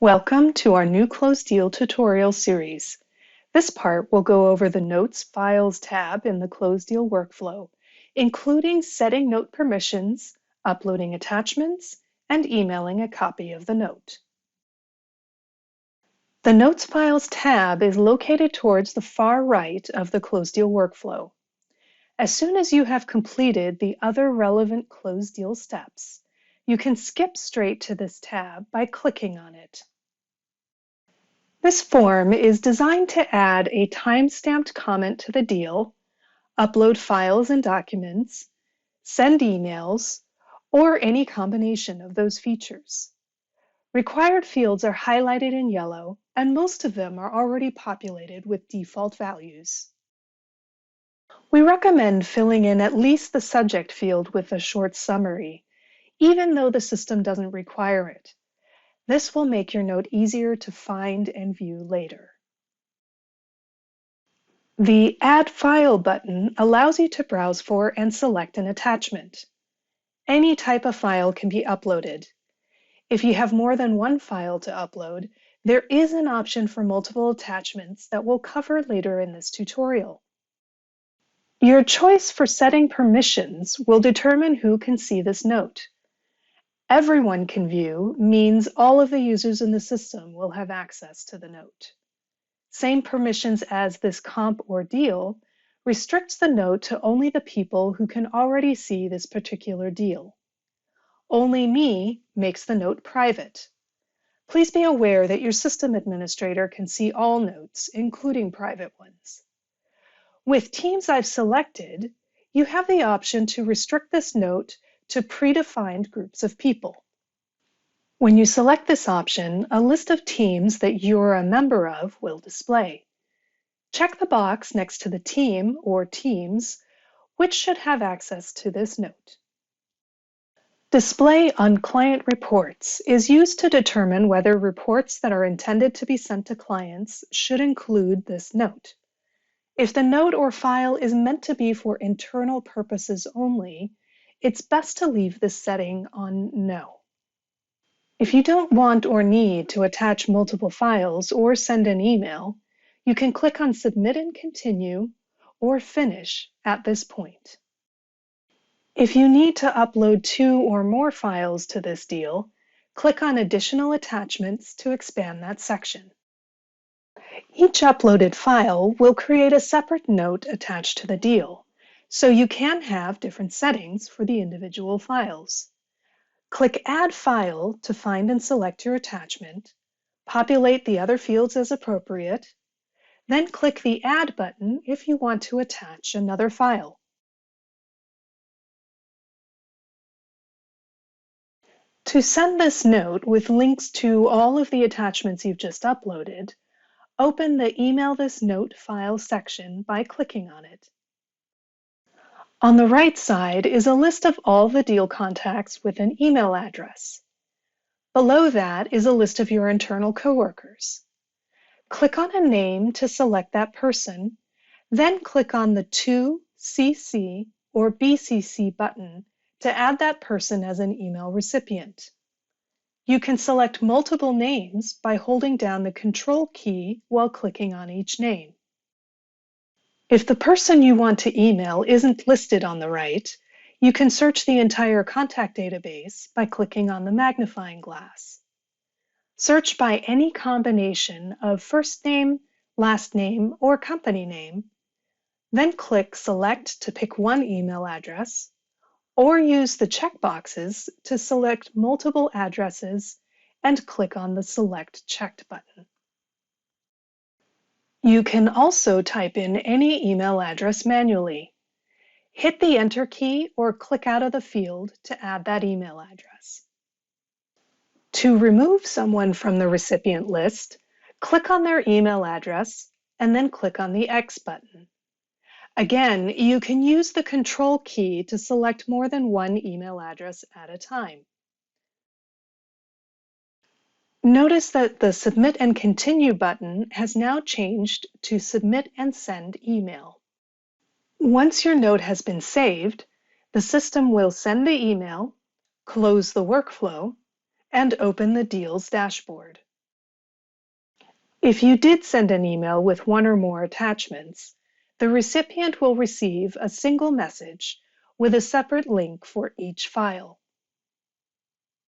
Welcome to our new closed deal tutorial series. This part will go over the Notes Files tab in the closed deal workflow, including setting note permissions, uploading attachments, and emailing a copy of the note. The Notes Files tab is located towards the far right of the closed deal workflow. As soon as you have completed the other relevant closed deal steps, you can skip straight to this tab by clicking on it. This form is designed to add a time-stamped comment to the deal, upload files and documents, send emails, or any combination of those features. Required fields are highlighted in yellow, and most of them are already populated with default values. We recommend filling in at least the subject field with a short summary, even though the system doesn't require it. This will make your note easier to find and view later. The Add File button allows you to browse for and select an attachment. Any type of file can be uploaded. If you have more than one file to upload, there is an option for multiple attachments that we'll cover later in this tutorial. Your choice for setting permissions will determine who can see this note. Everyone can view means all of the users in the system will have access to the note. Same permissions as this comp or deal restricts the note to only the people who can already see this particular deal. Only Me makes the note private. Please be aware that your system administrator can see all notes, including private ones. With Teams I've selected, you have the option to restrict this note to predefined groups of people. When you select this option, a list of teams that you're a member of will display. Check the box next to the team or teams, which should have access to this note. Display on Client Reports is used to determine whether reports that are intended to be sent to clients should include this note. If the note or file is meant to be for internal purposes only, it's best to leave this setting on No. If you don't want or need to attach multiple files or send an email, you can click on Submit and Continue or Finish at this point. If you need to upload 2 or more files to this deal, click on Additional Attachments to expand that section. Each uploaded file will create a separate note attached to the deal, so you can have different settings for the individual files. Click Add File to find and select your attachment, populate the other fields as appropriate, then click the Add button if you want to attach another file. To send this note with links to all of the attachments you've just uploaded, open the Email This Note file section by clicking on it. On the right side is a list of all the deal contacts with an email address. Below that is a list of your internal coworkers. Click on a name to select that person, then click on the To, CC, or BCC button to add that person as an email recipient. You can select multiple names by holding down the Control key while clicking on each name. If the person you want to email isn't listed on the right, you can search the entire contact database by clicking on the magnifying glass. Search by any combination of first name, last name, or company name, then click Select to pick one email address, or use the checkboxes to select multiple addresses and click on the Select Checked button. You can also type in any email address manually. Hit the Enter key or click out of the field to add that email address. To remove someone from the recipient list, click on their email address and then click on the X button. Again, you can use the Control key to select more than one email address at a time. Notice that the Submit and Continue button has now changed to Submit and Send Email. Once your note has been saved, the system will send the email, close the workflow, and open the deal's dashboard. If you did send an email with one or more attachments, the recipient will receive a single message with a separate link for each file.